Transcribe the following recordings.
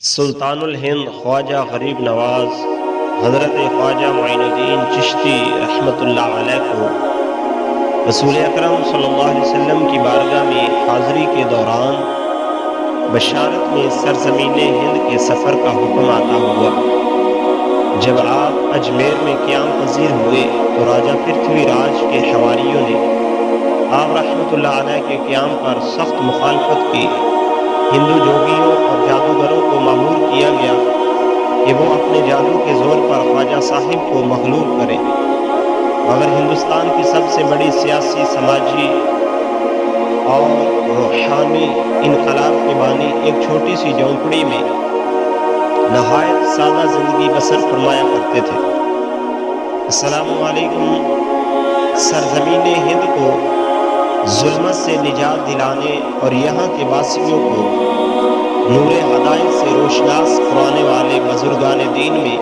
سلطان الہند خواجہ غریب نواز حضرت خواجہ معین الدین چشتی رحمۃ اللہ علیہ کو رسول اکرم صلی اللہ علیہ وسلم کی بارگاہ میں حاضری کے دوران بشارت میں سرزمین ہند کے سفر کا حکم عطا ہوا۔ جب آپ اجمیر میں قیام پذیر ہوئے تو راجہ پرتھوی راج کے حواریوں نے آپ رحمۃ اللہ علیہ کے قیام پر سخت مخالفت کی۔ ہندو جوگیوں اور جادوگروں کو مامور کیا گیا کہ وہ اپنے جادو کے زور پر خواجہ صاحب کو مغلوب کریں، مگر ہندوستان کی سب سے بڑی سیاسی، سماجی اور روحانی انقلاب کے بانی ایک چھوٹی سی جھونپڑی میں نہایت سادہ زندگی بسر فرمایا کرتے تھے۔ السلام علیکم۔ سرزمین ہند کو ظلمت سے نجات دلانے اور یہاں کے باسیوں کو نور ہدایت سے روشناس کروانے والے بزرگان دین میں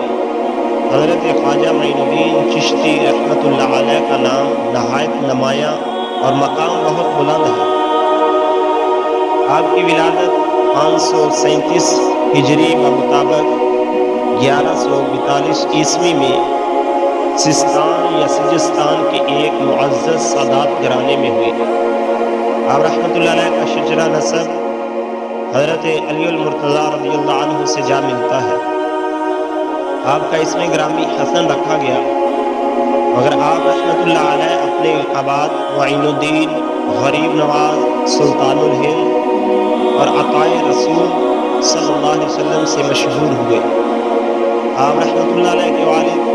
حضرت خواجہ معین الدین چشتی رحمۃ اللہ علیہ کا نام نہایت نمایاں اور مقام بہت بلند ہے۔ آپ کی ولادت 537 ہجری بمطابق 1142 عیسوی میں سستان یا سجستان کے ایک معزز سادات گھرانے میں ہوئی۔ آپ رحمۃ اللہ علیہ کا شجرہ نسب حضرت علی المرتضیٰ رضی اللہ عنہ سے جا ملتا ہے۔ آپ کا اسم گرامی حسن رکھا گیا، مگر آپ رحمۃ اللہ علیہ اپنے القابات معین الدین، غریب نواز، سلطان الہند اور عطائے رسول صلی اللہ علیہ وسلم سے مشہور ہوئے۔ آپ رحمۃ اللہ علیہ کے والد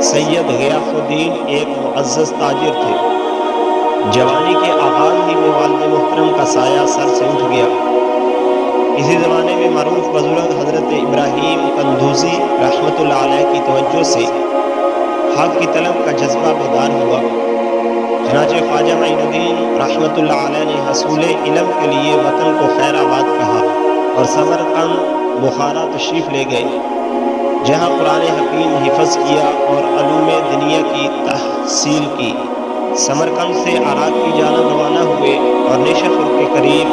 سید غیاث الدین ایک معزز تاجر تھے۔ جوانی کے آغاز ہی میں والد محترم کا سایہ سر سے اٹھ گیا۔ اسی زمانے میں معروف بزرگ حضرت ابراہیم قندوزی رحمۃ اللہ علیہ کی توجہ سے حق کی طلب کا جذبہ بیدار ہوا۔ چنانچہ خواجہ معین الدین رحمۃ اللہ علیہ نے حصول علم کے لیے وطن کو خیر آباد کہا اور سمرقند بخارا تشریف لے گئے، جہاں قرآن حکیم حفظ کیا اور علوم دنیا کی تحصیل کی۔ سمرقند سے عراق کی جانب روانہ ہوئے اور نیشافر کے قریب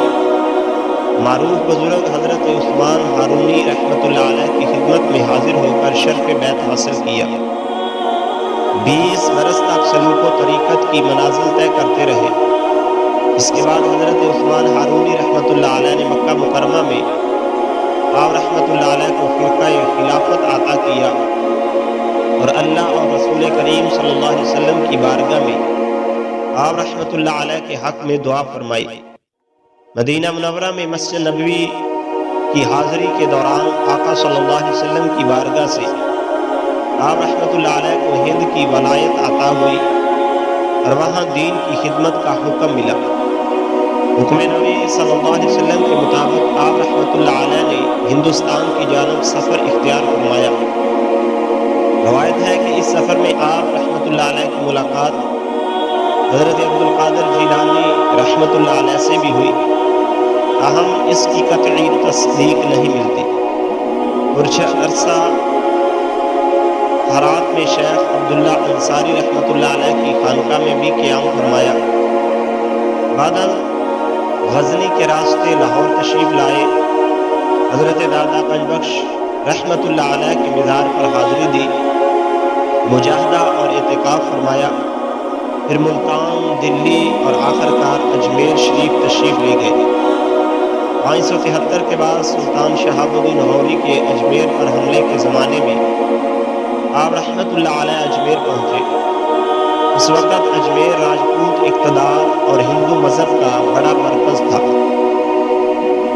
معروف بزرگ حضرت عثمان ہارونی رحمۃ اللہ علیہ کی خدمت میں حاضر ہو کر شرف بیعت حاصل کیا۔ 20 برس تک سلوک و طریقت کی منازل طے کرتے رہے۔ اس کے بعد حضرت عثمان ہارونی رحمۃ اللہ علیہ نے مکہ مکرمہ میں آپ رحمۃ اللہ علیہ کو فرقہ خلافت عطا کیا اور اللہ اور رسول کریم صلی اللہ علیہ وسلم کی بارگاہ میں آپ رحمۃ اللہ علیہ کے حق میں دعا فرمائی۔ مدینہ منورہ میں مسجد نبوی کی حاضری کے دوران آقا صلی اللہ علیہ وسلم کی بارگاہ سے آپ رحمۃ اللہ علیہ کو ہند کی ولایت عطا ہوئی اور وہاں دین کی خدمت کا حکم ملا۔ حکم نبی صلی اللہ علیہ وسلم کے مطابق آپ رحمۃ اللہ علیہ نے ہندوستان کی جانب سفر اختیار فرمایا۔ روایت ہے کہ اس سفر میں آپ رحمۃ اللہ علیہ کی ملاقات حضرت عبدالقادر جیلانی رحمۃ اللہ علیہ سے بھی ہوئی، تاہم اس کی قطعی تصدیق نہیں ملتی۔ کچھ عرصہ ہرات میں شیخ عبداللہ انصاری رحمۃ اللہ علیہ کی خانقاہ میں بھی قیام فرمایا۔ بعد غزنی کے راستے لاہور تشریف لائے، حضرت دادا گنج بخش رحمۃ اللہ علیہ کے مزار پر حاضری دی، مجاہدہ اور اعتکاف فرمایا، پھر ملتان، دلی اور آخرکار اجمیر شریف تشریف لے گئے۔ 573 کے بعد سلطان شہاب الدین غوری کے اجمیر پر حملے کے زمانے میں آپ رحمۃ اللہ علیہ اجمیر پہنچے۔ اس وقت اجمیر راجپوت اقتدار اور ہندو مذہب کا بڑا مرکز تھا۔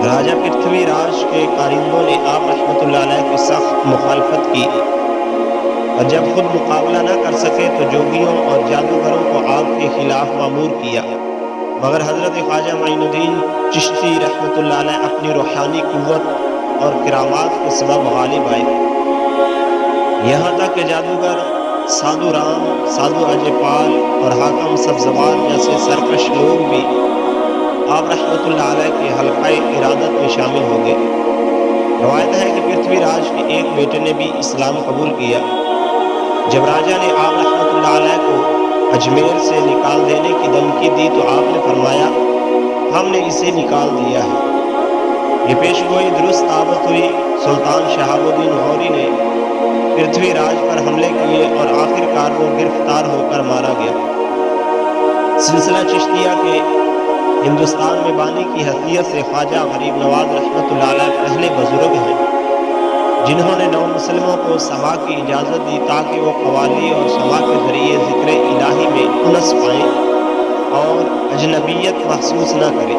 راجہ پرتھوی راج کے کارندوں نے آپ رحمۃ اللہ علیہ کی سخت مخالفت کی اور جب خود مقابلہ نہ کر سکے تو جوگیوں اور جادوگروں کو آپ کے خلاف مامور کیا، مگر حضرت خواجہ معین الدین چشتی رحمۃ اللہ علیہ اپنی روحانی قوت اور کرامات کے سبب غالب آئے۔ یہاں تک کہ جادوگر سادھو رام، سادھو اجے پال اور حاکم سبزوار جیسے سرکش لوگ بھی آپ رحمۃ اللہ علیہ کے حلقہ ارادت میں شامل ہو گئے۔ روایت ہے کہ پرتھوی راج کے ایک بیٹے نے بھی اسلام قبول کیا۔ جب راجہ نے آپ رحمۃ اللہ علیہ کو اجمیر سے نکال دینے کی دھمکی دی تو آپ نے فرمایا، ہم نے اسے نکال دیا ہے، یہ پیشگوئی درست ثابت ہوئی۔ سلطان شہاب الدین غوری نے پرتھوی راج پر حملے کیے اور آخر کار وہ گرفتار ہو کر مارا گیا۔ سلسلہ چشتیہ کے ہندوستان میں بانی کی حیثیت سے خواجہ غریب نواز رحمۃ اللہ علیہ پہلے بزرگ ہیں جنہوں نے نو مسلموں کو سما کی اجازت دی تاکہ وہ قوالی اور سما کے ذریعے ذکر الہی میں انس پائیں اور اجنبیت محسوس نہ کریں۔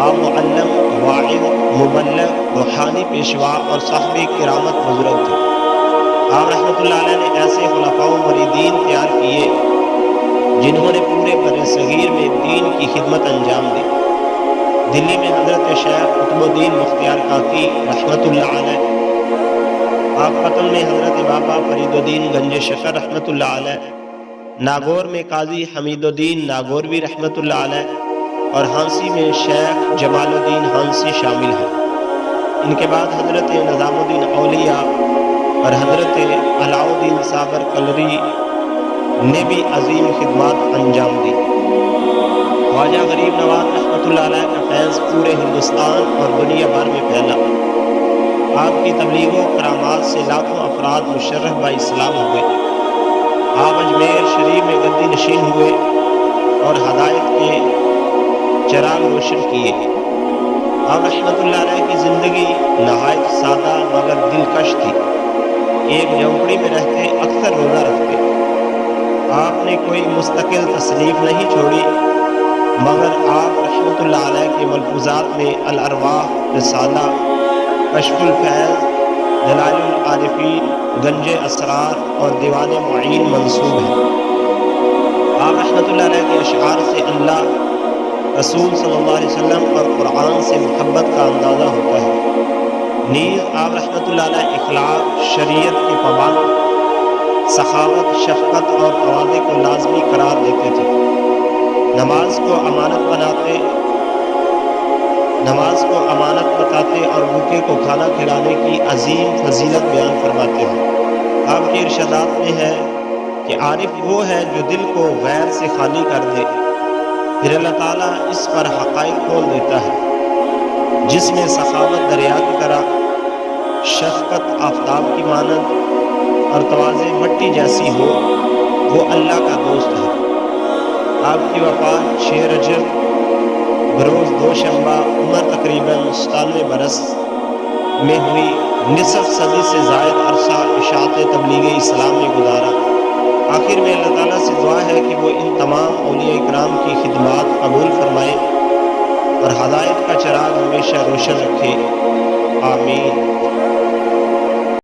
آپ معلم، واعظ، مبلغ، روحانی پیشوا اور صاحب کرامت بزرگ تھے۔ آپ رحمۃ اللہ علیہ نے ایسے خلفاء و مریدین تیار کیے جنہوں نے پورے بر صغیر میں دین کی خدمت انجام دی۔ دلی میں حضرت شیخ قطب الدین مختیار کاکی رحمۃ اللہ علیہ، آپ قطن میں حضرت بابا فرید الدین گنج شکر رحمۃ اللہ علیہ، ناگور میں قاضی حمید الدین ناگوروی رحمۃ اللہ علیہ اور ہانسی میں شیخ جمال الدین ہانسی شامل ہیں۔ ان کے بعد حضرت نظام الدین اولیاء اور حضرت علاء الدین صابر کلری نے بھی عظیم خدمات انجام دی۔ خواجہ غریب نواز رحمۃ اللہ علیہ کا فیض پورے ہندوستان اور دنیا بھر میں پھیلا۔ آپ کی تبلیغ و کرامات سے لاکھوں افراد مشرف با اسلام ہوئے۔ آپ اجمیر شریف میں گدی نشین ہوئے اور ہدایت کے چراغ روشن کیے۔ آپ رحمۃ اللہ علیہ کی زندگی نہایت سادہ مگر دلکش تھی۔ ایک جھونپڑی میں رہتے، اکثر روزہ رکھتے۔ آپ نے کوئی مستقل تصنیف نہیں چھوڑی، مگر آپ رحمۃ اللہ علیہ کے ملفوظات میں الارواح، رسالہ، کشف الفیض، دلائل العارفین، گنج اسرار اور دیوان معین منسوب ہیں۔ آپ رحمۃ اللہ علیہ کے اشعار سے اللہ، رسول صلی اللہ علیہ وسلم اور قرآن سے محبت کا اندازہ ہوتا ہے۔ نیز آپ رحمۃ اللہ علیہ اخلاق، شریعت کے پابند، سخاوت، شفقت اور تواضع کو لازمی قرار دیتے تھے۔ نماز کو امانت بتاتے اور بھوکے کو کھانا کھلانے کی عظیم فضیلت بیان فرماتے ہیں۔ آپ کے ارشادات میں ہے کہ عارف وہ ہے جو دل کو غیر سے خالی کر دے، پھر اللہ تعالیٰ اس پر حقائق کھول دیتا ہے۔ جس میں سخاوت دریا کی طرح، شفقت آفتاب کی مانند اور تواضع مٹی جیسی ہو، وہ اللہ کا دوست ہے۔ آپ کی وفات 6 رجب بروز دوشنبہ، عمر تقریباً 97 برس میں ہوئی۔ نصف صدی سے زائد عرصہ اشاعت تبلیغ اسلام میں گزارا۔ آخر میں اللہ تعالیٰ سے دعا ہے کہ وہ ان تمام اولیاء اکرام کی خدمات قبول فرمائے اور ہدایت کا چراغ ہمیشہ روشن رکھے۔ آمین۔